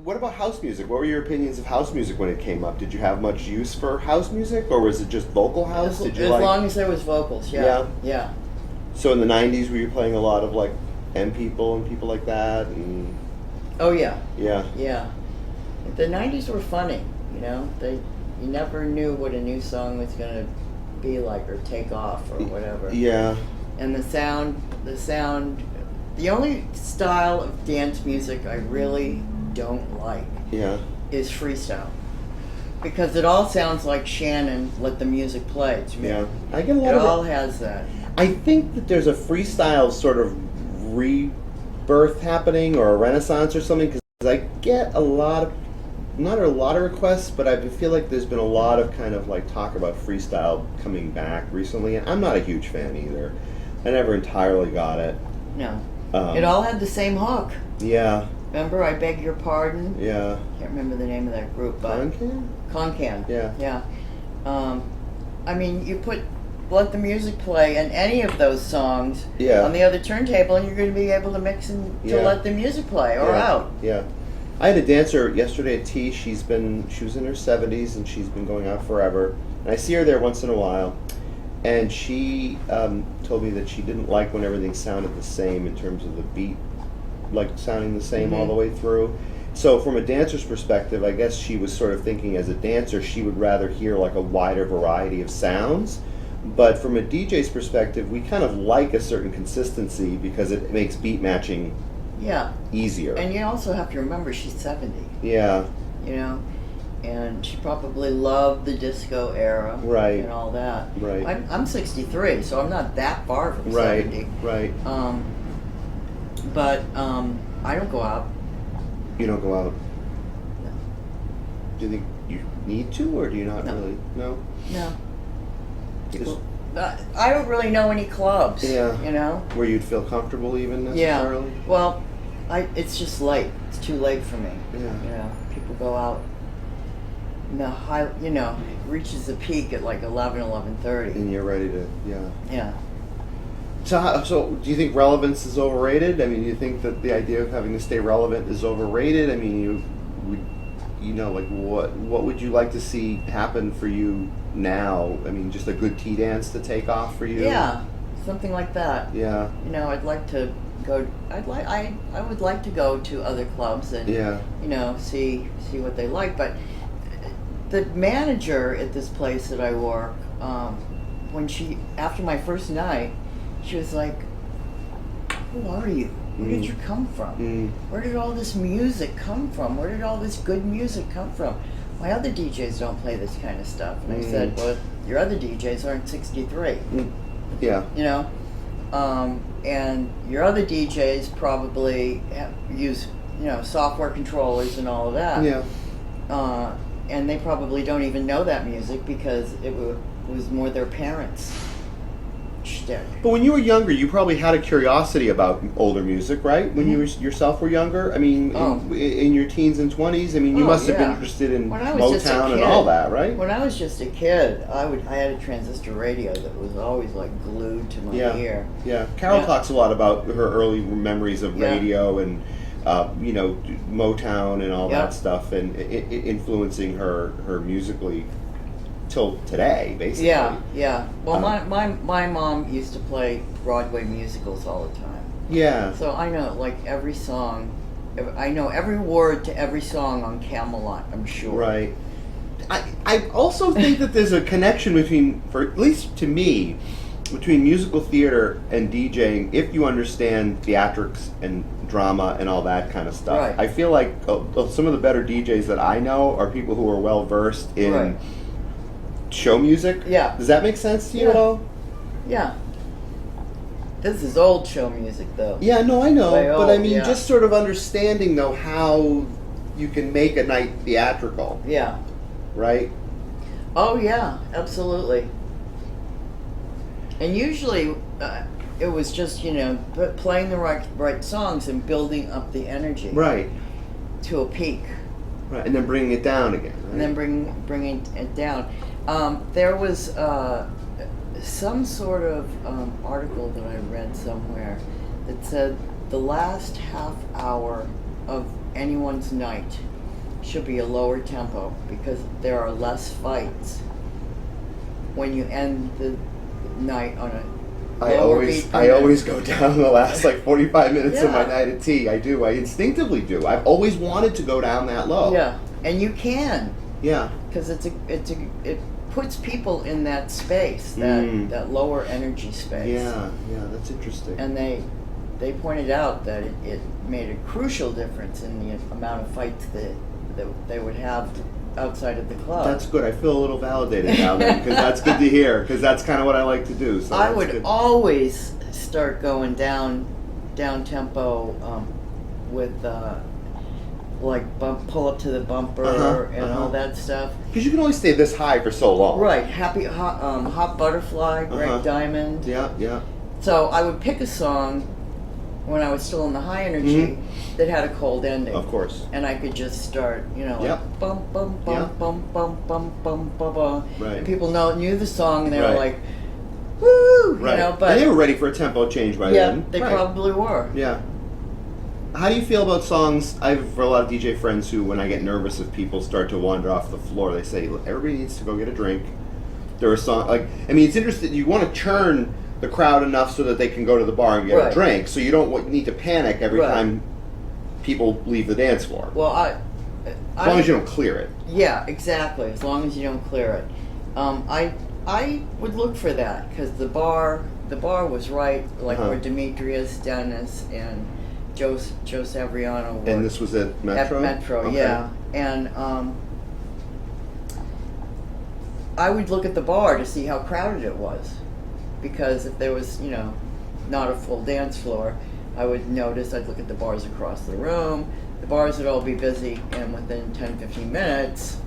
what about house music? What were your opinions of house music when it came up? Did you have much use for house music, or was it just vocal house? Did you as long as there was vocals, yeah. Yeah. Yeah. So in the '90s, were you playing a lot of like M people and people like that? And Oh yeah. yeah, Yeah. The '90s were funny, you know. You never knew what a new song was gonna be like or take off or whatever. yeah, And the sound, the only style of dance music I really don't like yeah. is freestyle. Because it all sounds like Shannon let the music play to me. Yeah, I get a lot It of. all has that. I think that there's a freestyle sort of rebirth happening, or a renaissance or something, because I get a lot of, not a lot of requests, but I feel like there's been a lot of kind of like talk about freestyle coming back recently, and I'm not a huge fan either. I never entirely got it. No. It all had the same hook. Yeah, Remember, I beg your pardon? yeah. Can't remember the name of that group, but Concan? Concan. Yeah. Yeah. I mean, you let the music play in any of those songs Yeah. on the other turntable, and you're going to be able to mix and to Yeah. let the music play or Yeah. out. Yeah. I had a dancer yesterday at T. She was in her 70s and she's been going out forever. And I see her there once in a while. And she told me that she didn't like when everything sounded the same in terms of the beat, like sounding the same all the way through. So from a dancer's perspective, I guess she was sort of thinking as a dancer, she would rather hear like a wider variety of sounds. But from a DJ's perspective, we kind of like a certain consistency because it makes beat matching Yeah. easier. And you also have to remember she's 70, Yeah, you know, and she probably loved the disco era, Right. and all that. Right. I'm 63, so I'm not that far from right, 70. right. But I don't go out. You don't go out. No. Do you think you need to, or do you not No. really? No. No. Just I don't really know any clubs. Yeah. You know. where you'd feel comfortable even Yeah. necessarily? Well, it's just late. It's too late for me. Yeah. You know, people go out. In the high, you know, it reaches the peak at like 11:30. And you're ready to, yeah. Yeah. So do you think relevance is overrated? I mean, do you think that the idea of having to stay relevant is overrated? I mean, like what would you like to see happen for you now? I mean, just a good tea dance to take off for you? Yeah. Something like that. Yeah. You know, I'd like to go. I would like to go to other clubs and Yeah. you know see what they like. But the manager at this place that I work, when after my first night, she was like, "Who are you? Where did you come from? Where did all this music come from? Where did all this good music come from? My other DJs don't play this kind of stuff." And I said, "Well, your other DJs aren't 63." Yeah. You know, and your other DJs probably use, you know, software controllers and all of that. Yeah. And they probably don't even know that music because it was more their parents' shtick. But when you were younger, you probably had a curiosity about older music, right? When you yourself were younger? I mean, in your teens and 20s, I mean, you must have been interested in When I was just a Motown and kid. all that, right? When I was just a kid, I had a transistor radio that was always like glued to my ear. Yeah. Carol Yeah. talks a lot about her early memories of Yeah. radio and, you know, Motown and all Yeah. that stuff, and influencing her musically till today, basically. Yeah, yeah. Well, my mom used to play Broadway musicals all the time. Yeah. So I know like every song. I know every word to every song on Camelot, I'm sure. Right. I also think that there's a connection between, for at least to me, between musical theater and DJing if you understand theatrics and drama and all that kind of stuff. Right. I feel like some of the better DJs that I know are people who are well versed in Right. show music. Yeah. Does that make sense to you at all? Yeah. This is old show music, though. Yeah, no, I know. Way But I old, mean, yeah. just sort of understanding, though, how you can make a night theatrical, Yeah. right? Oh, yeah, absolutely. And usually, it was just, you know, playing the right songs and building up the energy Right. to a peak. Right. And then bringing it down again. Right? And then bringing it down. There was some sort of article that I read somewhere that said the last half hour of anyone's night should be a lower tempo because there are less fights when you end the night on a lower beat. I always go down the last like 45 minutes of my Yeah. night at tea. I do. I instinctively do. I've always wanted to go down that low. Yeah, and you can Yeah. because it puts people in that space, that lower energy space. Yeah. Yeah. That's interesting. And they pointed out that it made a crucial difference in the amount of fights that they would have outside of the club. That's good. I feel a little validated now then, because that's good to hear. Because that's kind of what I like to do. So I that's would good. always start going down tempo with like pull up to the bumper and all that stuff. Because you can only stay this high for so long. Right, hot butterfly, Greg Diamond. Yeah. Yeah. So I would pick a song when I was still in the high energy that had a cold ending. Of course. And I could just start, like Yep. bum bum bum Yep. bum bum bum bum bum bum. Right. And people knew the song and they were Right. like, woo, Right. but and they were ready for a tempo change by yeah, then. they Right. probably were. Yeah. How do you feel about songs? I have a lot of DJ friends who, when I get nervous if people start to wander off the floor, they say, "Look, everybody needs to go get a drink." There are songs it's interesting. You want to churn the crowd enough so that they can go to the bar and get Right. a drink. So you don't need to panic every Right. time people leave the dance floor. Well, As long as you don't clear it. Yeah, exactly. As long as you don't clear it, I would look for that because the bar was right, like where Demetrius, Dennis, and Joe Savriano were. And this was at Metro? At Metro, Okay. yeah. And I would look at the bar to see how crowded it was, because if there was, not a full dance floor, I would notice. I'd look at the bars across the room. The bars would all be busy, and within 10, 15 minutes,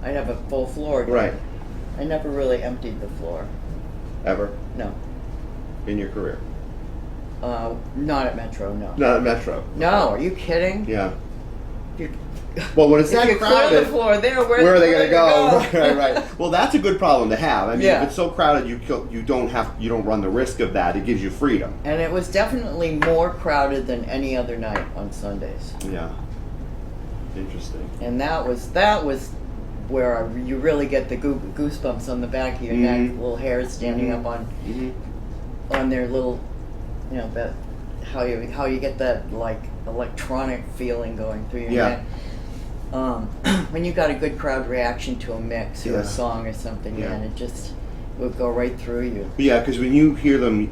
I'd have a full floor again. Right. I never really emptied the floor. Ever? No. In your career? Not at Metro, no. Not at Metro. No, are you kidding? Yeah. You- Well, when it's if that you clear crowded, the floor there, where are they going to go? go? Right. Well, that's a good problem to have. I mean, Yeah. if it's so crowded, you don't run the risk of that. It gives you freedom. And it was definitely more crowded than any other night on Sundays. Yeah. Interesting. And that was where you really get the goosebumps on the back of your neck, little hairs standing up on their little, that how you get that like electronic feeling going through your neck. When you got a good crowd reaction to a mix or a song or something, man, it would go right through you. Yeah, because when you hear them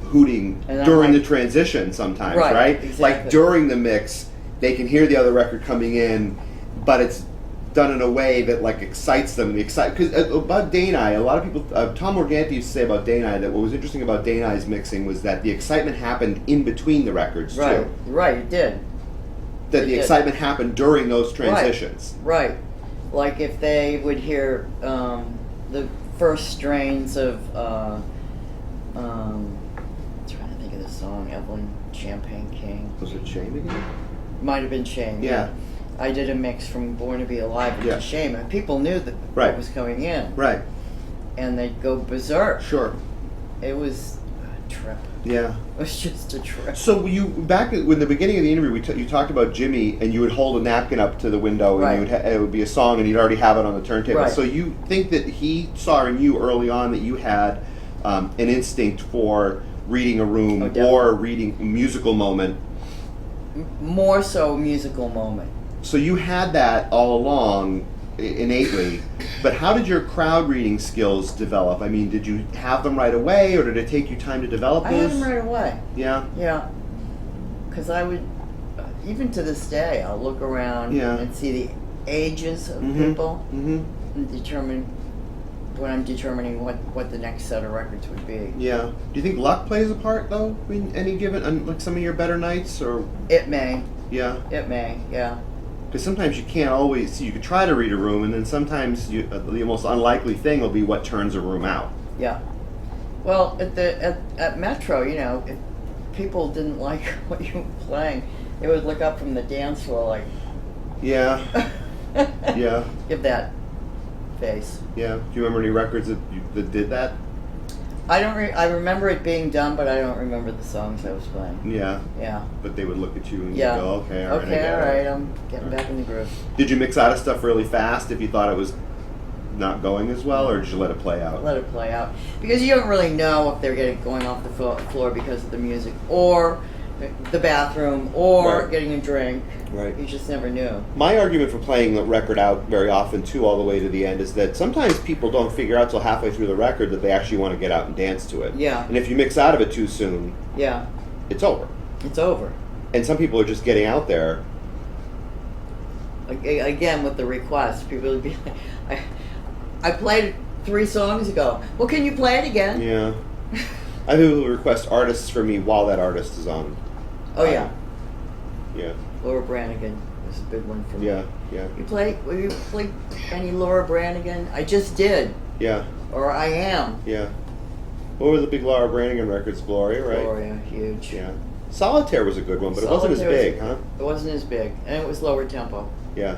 hooting And during I'm the transition sometimes, Right, right? exactly. Like during the mix, they can hear the other record coming in, but it's done in a way that like excites them. Because about Danai, a lot of people, Tom Morganti used to say about Danai that what was interesting about Danai's mixing was that the excitement happened in between the records Right, too. right, it did. That It the did. excitement happened during those transitions. Right. Like if they would hear the first strains of, I'm trying to think of the song, Evelyn Champagne King. Was it Shame again? Might have been Shame. Yeah. I did a mix from Born to Be Alive into Yeah. Shame, and people knew that Right. what was coming in, Right. and they'd go berserk. Sure. It was a trip. Yeah. It was just a trip. So you back in the beginning of the interview, you talked about Jimmy, and you would hold a napkin up to the window, and Right. you would it would be a song, and you'd already have it on the turntable. Right. So you think that he saw in you early on that you had an instinct for reading a room Oh, definitely. or reading a musical moment. More so musical moment. So you had that all along innately, but how did your crowd reading skills develop? I mean, did you have them right away, or did it take you time to develop I those? had them right away. Yeah. Yeah. Because I would, even to this day, I'll look around Yeah. and see the ages of Mhm. people Mm-hmm. and determining when I'm determining what the next set of records would be. Yeah. Do you think luck plays a part though in any given, like some of your better nights, or It may. yeah? It may. Yeah. Because sometimes you can't always. You could try to read a room, and then sometimes the most unlikely thing will be what turns a room out. Yeah. Well, at Metro, if people didn't like what you were playing, they would look up from the dance floor like, Yeah. Yeah. give that face. Yeah. Do you remember any records that did that? I remember it being done, but I don't remember the songs I was playing. Yeah. Yeah. But they would look at you and Yeah. you go, okay, all right, I Okay, get all it. right, I'm getting All right. back in the groove. Did you mix out of stuff really fast if you thought it was not going as well, or did you let it play out? Let it play out. Because you don't really know if they're going off the floor because of the music, or the bathroom, or Right. getting a drink. Right. You just never knew. My argument for playing the record out very often, too, all the way to the end, is that sometimes people don't figure out till halfway through the record that they actually want to get out and dance to it. Yeah. And if you mix out of it too soon, Yeah. it's over. It's over. And some people are just getting out there. Again, with the request, people would be like, I played it 3 songs ago. Well, can you play it again? Yeah. I have people who request artists for me while that artist is on. Oh, yeah. Yeah. Laura Branigan was a big one for me. Yeah. Yeah. Will you play any Laura Branigan? I just did. Yeah. Or I am. Yeah. What were the big Laura Branigan records? Gloria, right? Gloria, huge. Yeah. Solitaire was a good one, but it wasn't as Solitaire big, huh? It wasn't as big, and it was lower tempo. Yeah.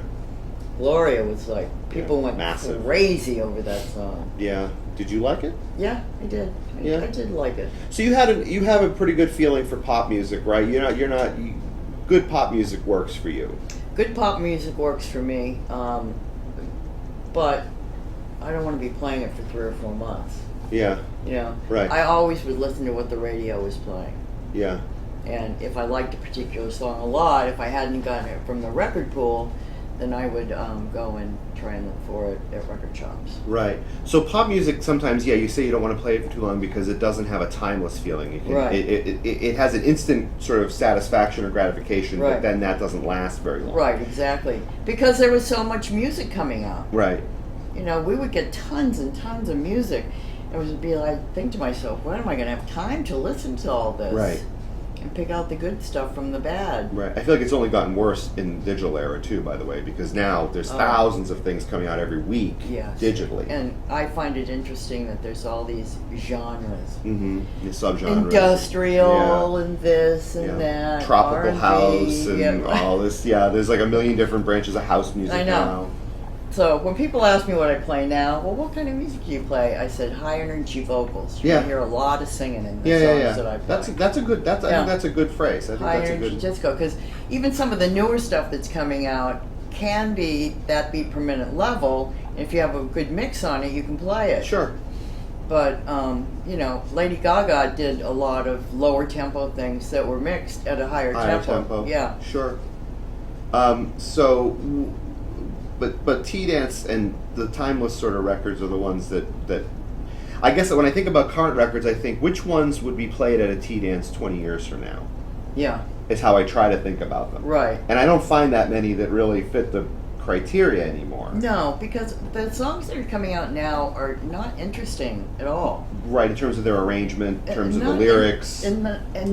Gloria was like, people went massive. crazy over that song. Yeah. Did you like it? Yeah, I did. Yeah. I did like it. So you have a pretty good feeling for pop music, right? Good pop music works for you. Good pop music works for me, but I don't want to be playing it for 3 or 4 months. Yeah. You know, Right. I always would listen to what the radio was playing. Yeah. And if I liked a particular song a lot, if I hadn't gotten it from the record pool, then I would go and try and look for it at record shops. Right. So pop music sometimes, yeah, you say you don't want to play it for too long because it doesn't have a timeless feeling. Right. It has an instant sort of satisfaction or gratification, Right. but then that doesn't last very long. Right, exactly. Because there was so much music coming out. Right. You know, we would get tons and tons of music. It would be like, think to myself, when am I going to have time to listen to all this? Right. And pick out the good stuff from the bad. Right. I feel like it's only gotten worse in the digital era too, by the way, because now there's thousands of things coming out every week digitally. And I find it interesting that there's all these genres. Mm-hmm. The subgenres. Industrial and this and that. Tropical R&B, house and all this. Yeah, there's like a million different branches of house music I know. now. So when people ask me what I play now, well, what kind of music do you play? I said high energy vocals. You hear a lot of singing in the songs that I play. I think that's a good phrase. I think high that's a energy good disco, because even some of the newer stuff that's coming out can be that beat per minute level. And if you have a good mix on it, you can play it. Sure. But you know, Lady Gaga did a lot of lower tempo things that were mixed at a higher tempo. Yeah. Sure. But T-Dance and the timeless sort of records are the ones that I guess that when I think about current records, I think which ones would be played at a T-Dance 20 years from now? Yeah. Is how I try to think about them. Right. And I don't find that many that really fit the criteria anymore. No, because the songs that are coming out now are not interesting at all. Right, in terms of their arrangement, in terms of the Not lyrics. and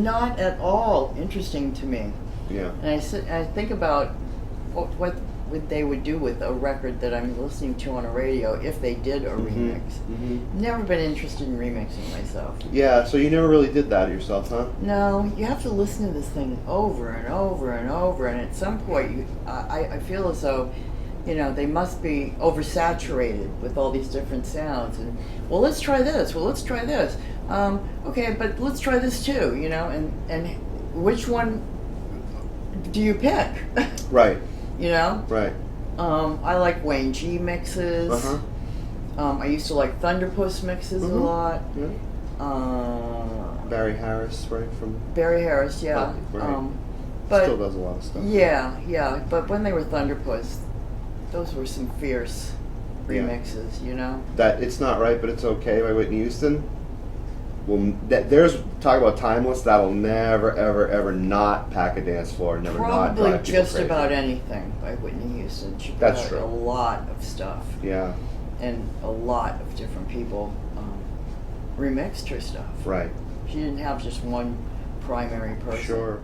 not at all interesting to me. Yeah. And I think about what they would do with a record that I'm listening to on a radio if they did a remix. Mm-hmm. Never been interested in remixing myself. Yeah, so you never really did that yourself, huh? No, you have to listen to this thing over and over and over, and at some point, I feel as though, you know, they must be oversaturated with all these different sounds. And well, let's try this. Well, let's try this. Okay, but let's try this too. You know, and which one do you pick? Right. You know? Right. I like Wayne G mixes. I used to like Thunderpuss mixes a lot. Yeah. Barry Harris, right? From Barry Harris, yeah. Right. But still does a lot of stuff. Yeah. But when they were Thunderpuss, those were some fierce remixes, you know? That It's Not Right, But It's Okay by Whitney Houston. Well, there's talk about timeless. That'll never, ever, ever not pack a dance floor. Never not Probably drive people just crazy. about anything by Whitney Houston. She put That's out true. a lot of stuff. Yeah. And a lot of different people remixed her stuff. Right. She didn't have just one primary person. Sure.